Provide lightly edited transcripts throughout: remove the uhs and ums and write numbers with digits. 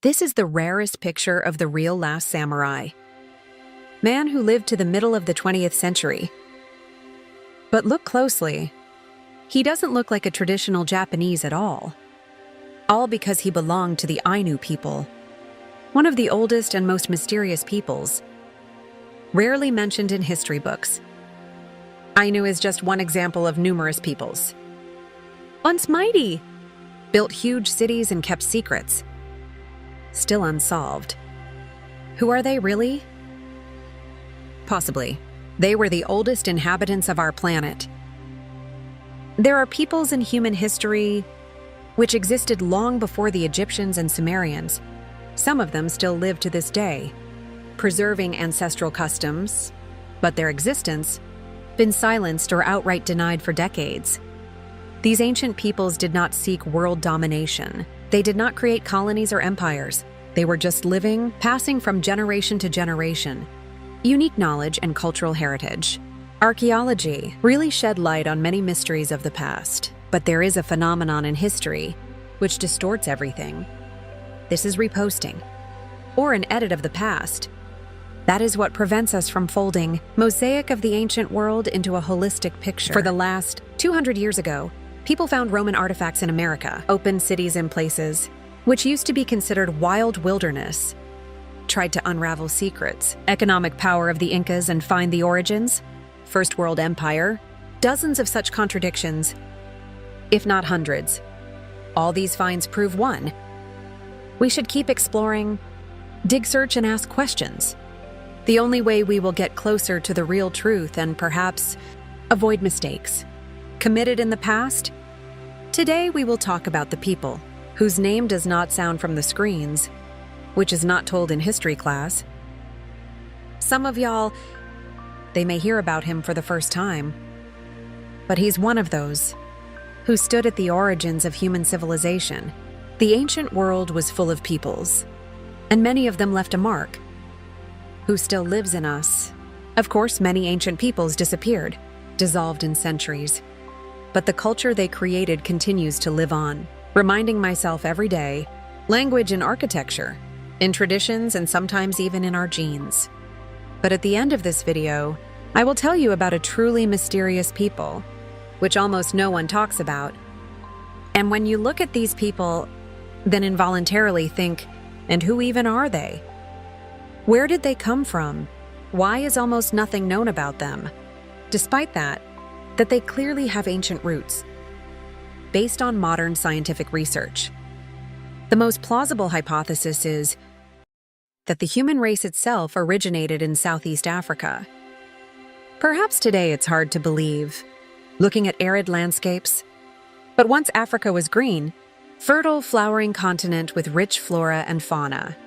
This is the rarest picture of the real last samurai. Man who lived to the middle of the 20th century. But look closely. He doesn't look like a traditional Japanese at all. All because he belonged to the Ainu people, one of the oldest and most mysterious peoples, rarely mentioned in history books. Ainu is just one example of numerous peoples. Once mighty, built huge cities and kept secrets. Still unsolved. Who are they really? Possibly. They were the oldest inhabitants of our planet. There are peoples in human history which existed long before the Egyptians and Sumerians. Some of them still live to this day, preserving ancestral customs, but their existence been silenced or outright denied for decades. These ancient peoples did not seek world domination. They did not create colonies or empires. They were just living, passing from generation to generation. Unique knowledge and cultural heritage. Archaeology really shed light on many mysteries of the past, but there is a phenomenon in history which distorts everything. This is reposting, or an edit of the past. That is what prevents us from folding mosaic of the ancient world into a holistic picture. For the last 200 years ago, people found Roman artifacts in America, open cities and places, which used to be considered wild wilderness, tried to unravel secrets, economic power of the Incas and find the origins, First World Empire, dozens of such contradictions, if not hundreds. All these finds prove one: we should keep exploring, dig, search, and ask questions. The only way we will get closer to the real truth and perhaps avoid mistakes committed in the past. Today we will talk about the people whose name does not sound from the screens, which is not told in history class. Some of y'all, they may hear about him for the first time, but he's one of those who stood at the origins of human civilization. The ancient world was full of peoples, and many of them left a mark. Who still lives in us. Of course, many ancient peoples disappeared, dissolved in centuries. But the culture they created continues to live on, reminding myself every day, language and architecture, in traditions and sometimes even in our genes. But at the end of this video, I will tell you about a truly mysterious people, which almost no one talks about. And when you look at these people, then involuntarily think, and who even are they? Where did they come from? Why is almost nothing known about them? Despite that they clearly have ancient roots, based on modern scientific research. The most plausible hypothesis is that the human race itself originated in Southeast Africa. Perhaps today it's hard to believe, looking at arid landscapes, but once Africa was green, fertile, flowering continent with rich flora and fauna.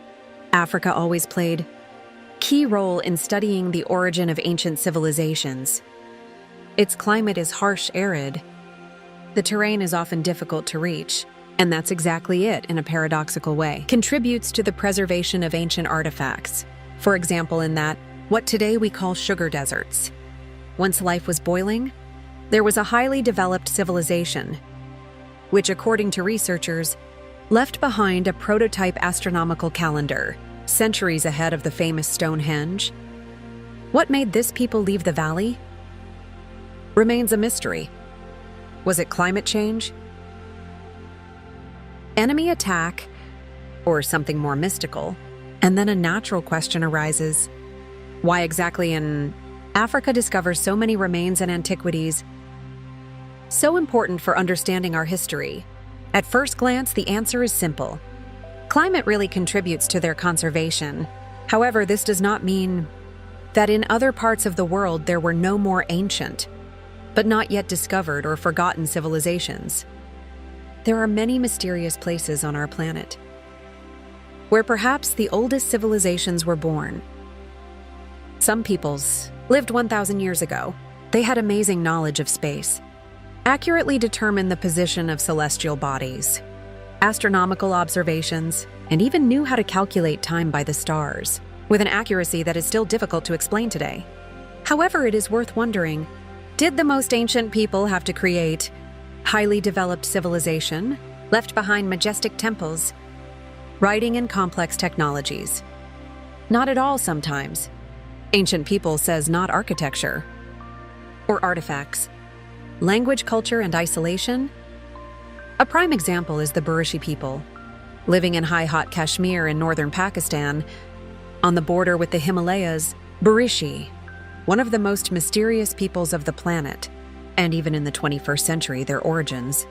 Africa always played a key role in studying the origin of ancient civilizations. Its climate is harsh, arid. The terrain is often difficult to reach, and that's exactly it in a paradoxical way. Contributes to the preservation of ancient artifacts. For example, in that, what today we call sugar deserts. Once life was boiling, there was a highly developed civilization, which, according to researchers, left behind a prototype astronomical calendar, centuries ahead of the famous Stonehenge. What made this people leave the valley? Remains a mystery. Was it climate change? Enemy attack? Or something more mystical? And then a natural question arises. Why exactly in Africa discovers so many remains and antiquities? So important for understanding our history. At first glance, the answer is simple. Climate really contributes to their conservation. However, this does not mean that in other parts of the world there were no more ancient, but not yet discovered or forgotten civilizations. There are many mysterious places on our planet where perhaps the oldest civilizations were born. Some peoples lived 1,000 years ago. They had amazing knowledge of space, accurately determined the position of celestial bodies, astronomical observations, and even knew how to calculate time by the stars, with an accuracy that is still difficult to explain today. However, it is worth wondering, did the most ancient people have to create highly developed civilization, left behind majestic temples, writing and complex technologies. Not at all sometimes. Ancient people says not architecture. Or artifacts. Language, culture, and isolation. A prime example is the Burishi people, living in high-hot Kashmir in northern Pakistan, on the border with the Himalayas. Burishi, one of the most mysterious peoples of the planet, and even in the 21st century, their origins,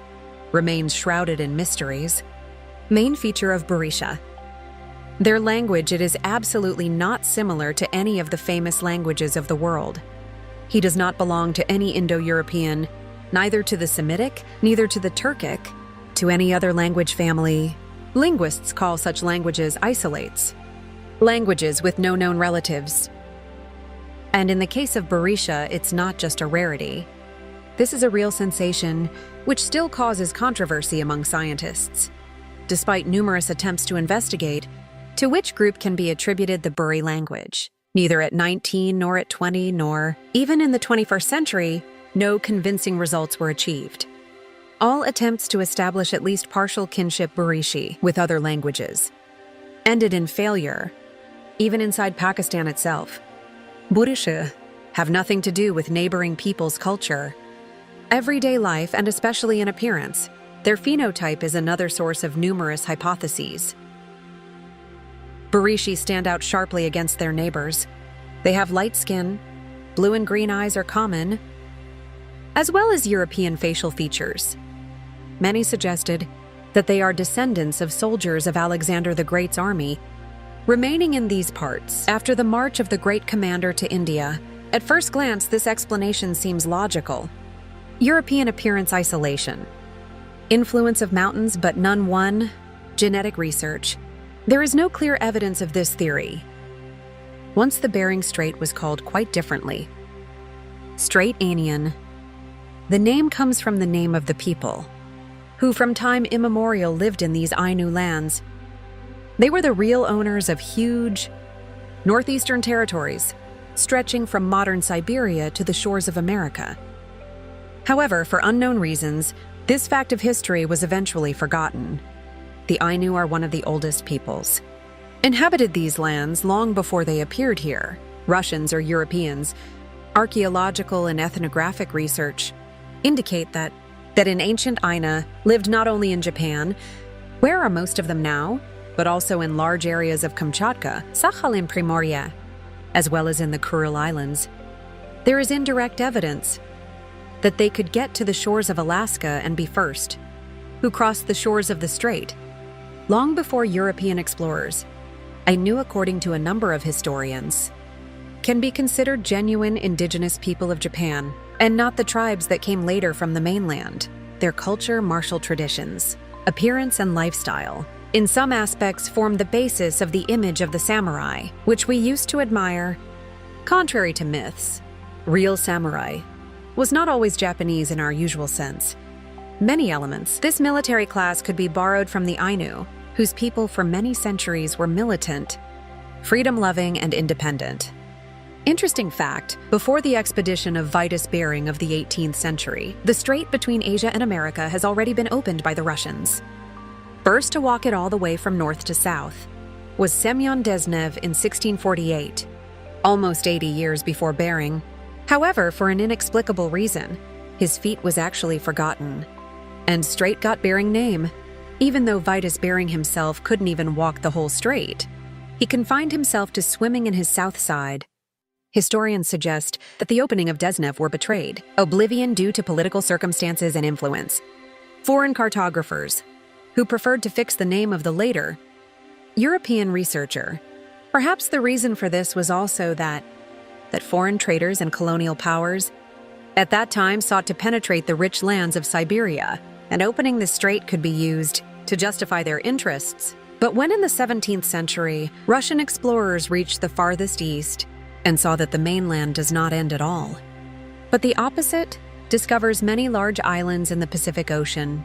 remains shrouded in mysteries. Main feature of Burisha. Their language, it is absolutely not similar to any of the famous languages of the world. He does not belong to any Indo-European, neither to the Semitic, neither to the Turkic, to any other language family. Linguists call such languages isolates, languages with no known relatives. And in the case of Burisha, it's not just a rarity. This is a real sensation, which still causes controversy among scientists, despite numerous attempts to investigate to which group can be attributed the Buri language. Neither at 19 nor at 20 nor even in the 21st century, no convincing results were achieved. All attempts to establish at least partial kinship Burishi with other languages ended in failure, even inside Pakistan itself. Burishi have nothing to do with neighboring people's culture, everyday life, and especially in appearance. Their phenotype is another source of numerous hypotheses. Burishi stand out sharply against their neighbors. They have light skin, blue and green eyes are common, as well as European facial features. Many suggested that they are descendants of soldiers of Alexander the Great's army, remaining in these parts after the march of the great commander to India. At first glance, this explanation seems logical. European appearance isolation. Influence of mountains, but none one. Genetic research. There is no clear evidence of this theory. Once the Bering Strait was called quite differently. Strait Anian. The name comes from the name of the people, who from time immemorial lived in these Ainu lands. They were the real owners of huge northeastern territories, stretching from modern Siberia to the shores of America. However, for unknown reasons, this fact of history was eventually forgotten. The Ainu are one of the oldest peoples. Inhabited these lands long before they appeared here, Russians or Europeans. Archaeological and ethnographic research indicate that in ancient Aina lived not only in Japan, where are most of them now, but also in large areas of Kamchatka, Sakhalin Primoria, as well as in the Kuril Islands. There is indirect evidence that they could get to the shores of Alaska and be first, who crossed the shores of the strait, long before European explorers. Ainu, according to a number of historians, can be considered genuine indigenous people of Japan, and not the tribes that came later from the mainland. Their culture, martial traditions, appearance, and lifestyle, in some aspects, form the basis of the image of the samurai, which we used to admire. Contrary to myths, real samurai was not always Japanese in our usual sense. Many elements, this military class could be borrowed from the Ainu, whose people for many centuries were militant, freedom-loving, and independent. Interesting fact, before the expedition of Vitus Bering of the 18th century, the strait between Asia and America has already been opened by the Russians. First to walk it all the way from north to south was Semyon Desnev in 1648, almost 80 years before Bering. However, for an inexplicable reason, his feat was actually forgotten, and strait got Bering name. Even though Vitus Bering himself couldn't even walk the whole strait, he confined himself to swimming in his south side. Historians suggest that the opening of Desnev were betrayed, oblivion due to political circumstances and influence. Foreign cartographers, who preferred to fix the name of the later European researcher. Perhaps the reason for this was also that foreign traders and colonial powers at that time sought to penetrate the rich lands of Siberia, and opening the strait could be used to justify their interests. But when in the 17th century, Russian explorers reached the farthest east and saw that the mainland does not end at all, but the opposite, discovers many large islands in the Pacific Ocean,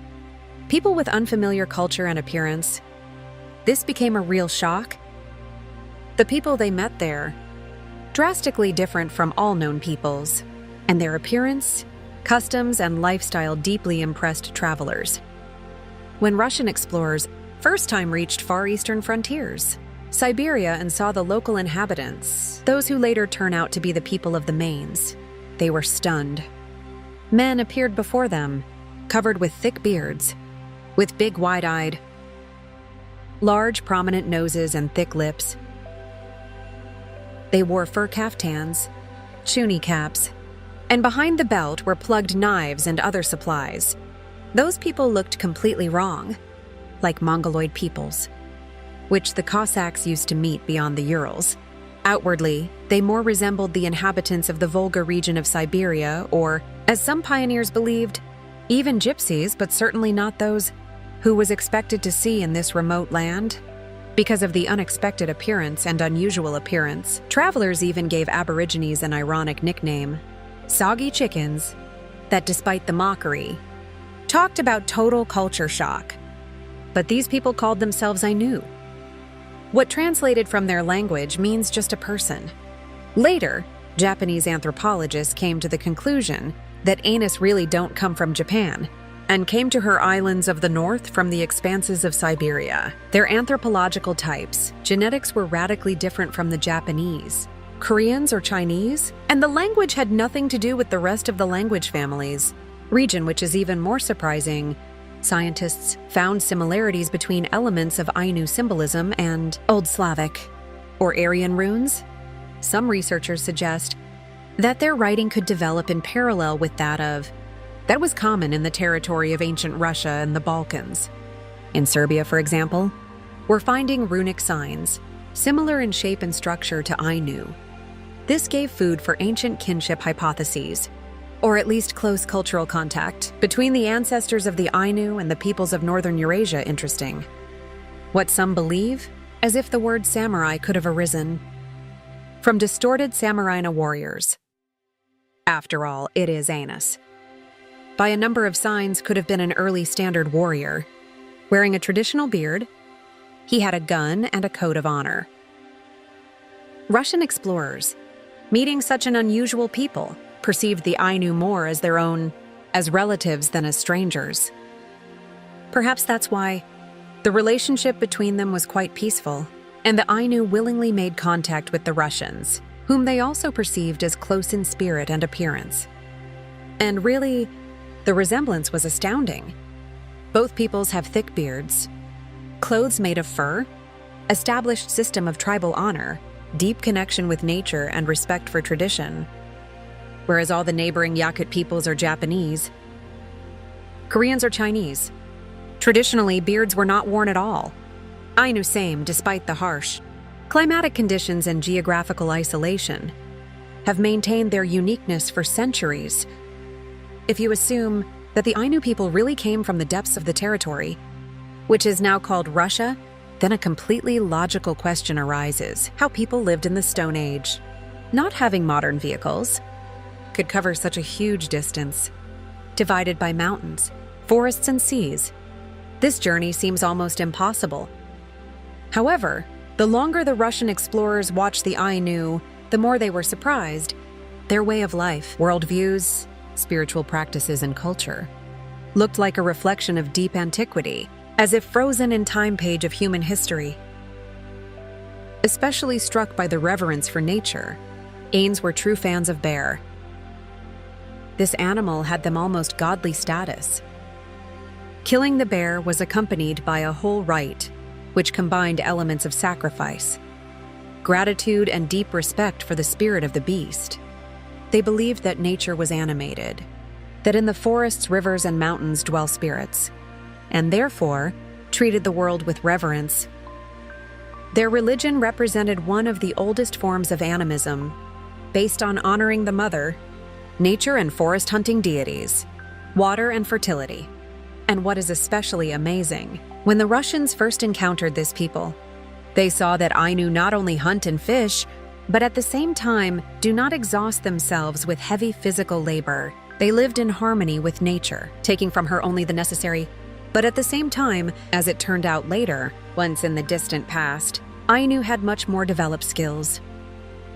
people with unfamiliar culture and appearance, this became a real shock. The people they met there, drastically different from all known peoples, and their appearance, customs, and lifestyle deeply impressed travelers. When Russian explorers first time reached far eastern frontiers, Siberia, and saw the local inhabitants, those who later turn out to be the people of the Mains. They were stunned. Men appeared before them, covered with thick beards, with big wide-eyed, large prominent noses and thick lips. They wore fur caftans, chuni caps, and behind the belt were plugged knives and other supplies. Those people looked completely wrong, like Mongoloid peoples, which the Cossacks used to meet beyond the Urals. Outwardly, they more resembled the inhabitants of the Volga region of Siberia, or, as some pioneers believed, even gypsies, but certainly not those who was expected to see in this remote land. Because of the unexpected appearance and unusual appearance, travelers even gave Aborigines an ironic nickname, soggy chickens, that despite the mockery, talked about total culture shock. But these people called themselves Ainu. What translated from their language means just a person. Later, Japanese anthropologists came to the conclusion that Ainus really don't come from Japan, and came to her islands of the north from the expanses of Siberia. Their anthropological types, genetics were radically different from the Japanese, Koreans or Chinese, and the language had nothing to do with the rest of the language families. Region, which is even more surprising, scientists found similarities between elements of Ainu symbolism and Old Slavic, or Aryan runes. Some researchers suggest that their writing could develop in parallel with that was common in the territory of ancient Russia and the Balkans. In Serbia, for example, we're finding runic signs, similar in shape and structure to Ainu. This gave food for ancient kinship hypotheses, or at least close cultural contact, between the ancestors of the Ainu and the peoples of northern Eurasia interesting. What some believe, as if the word samurai could have arisen from distorted Samaraina warriors. After all, it is Ainus. By a number of signs, could have been an early standard warrior. Wearing a traditional beard, he had a gun and a code of honor. Russian explorers, meeting such an unusual people, perceived the Ainu more as their own, as relatives than as strangers. Perhaps that's why the relationship between them was quite peaceful, and the Ainu willingly made contact with the Russians, whom they also perceived as close in spirit and appearance. And really, the resemblance was astounding. Both peoples have thick beards, clothes made of fur, established system of tribal honor, deep connection with nature and respect for tradition. Whereas all the neighboring Yakut peoples are Japanese, Koreans are Chinese. Traditionally, beards were not worn at all. Ainu same, despite the harsh climatic conditions and geographical isolation, have maintained their uniqueness for centuries. If you assume that the Ainu people really came from the depths of the territory, which is now called Russia, then a completely logical question arises: how people lived in the Stone Age, not having modern vehicles, could cover such a huge distance, divided by mountains, forests, and seas. This journey seems almost impossible. However, the longer the Russian explorers watched the Ainu, the more they were surprised. Their way of life, worldviews, spiritual practices, and culture looked like a reflection of deep antiquity, as if frozen in time page of human history. Especially struck by the reverence for nature, Ains were true fans of bear. This animal had them almost godly status. Killing the bear was accompanied by a whole rite, which combined elements of sacrifice, gratitude, and deep respect for the spirit of the beast. They believed that nature was animated, that in the forests, rivers, and mountains dwell spirits, and therefore treated the world with reverence. Their religion represented one of the oldest forms of animism, based on honoring the mother, nature and forest hunting deities, water and fertility. And what is especially amazing, when the Russians first encountered this people, they saw that Ainu not only hunt and fish, but at the same time do not exhaust themselves with heavy physical labor. They lived in harmony with nature, taking from her only the necessary. But at the same time, as it turned out later, once in the distant past, Ainu had much more developed skills.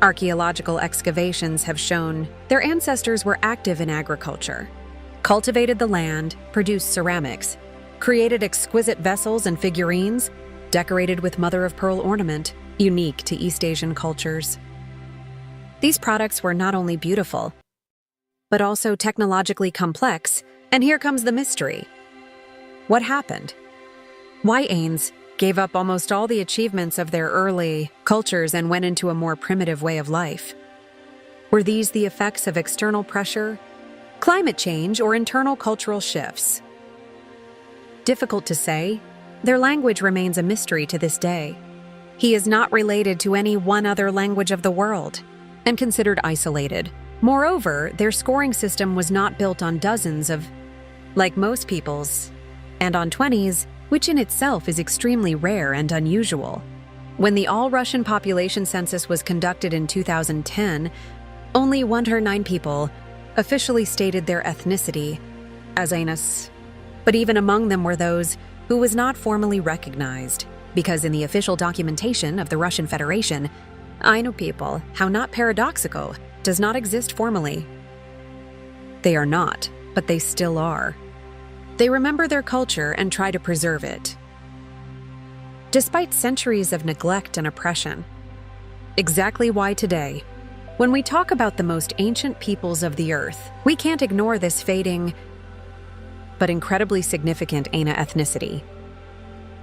Archaeological excavations have shown their ancestors were active in agriculture, cultivated the land, produced ceramics, created exquisite vessels and figurines decorated with mother-of-pearl ornament, unique to East Asian cultures. These products were not only beautiful, but also technologically complex, and here comes the mystery. What happened? Why Ains gave up almost all the achievements of their early cultures and went into a more primitive way of life? Were these the effects of external pressure, climate change, or internal cultural shifts? Difficult to say. Their language remains a mystery to this day. He is not related to any one other language of the world and considered isolated. Moreover, their scoring system was not built on dozens of, like most people's, and on 20s, which in itself is extremely rare and unusual. When the all-Russian population census was conducted in 2010, only 109 people officially stated their ethnicity as Ainus, but even among them were those who was not formally recognized, because in the official documentation of the Russian Federation, Ainu people, how not paradoxical, does not exist formally. They are not, but they still are. They remember their culture and try to preserve it, despite centuries of neglect and oppression. Exactly why today, when we talk about the most ancient peoples of the earth, we can't ignore this fading but incredibly significant Aina ethnicity.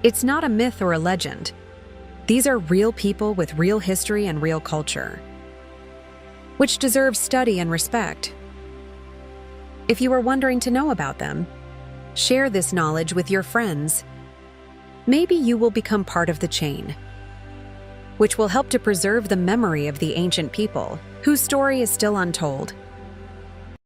It's not a myth or a legend. These are real people with real history and real culture, which deserve study and respect. If you are wondering to know about them, share this knowledge with your friends. Maybe you will become part of the chain, which will help to preserve the memory of the ancient people whose story is still untold.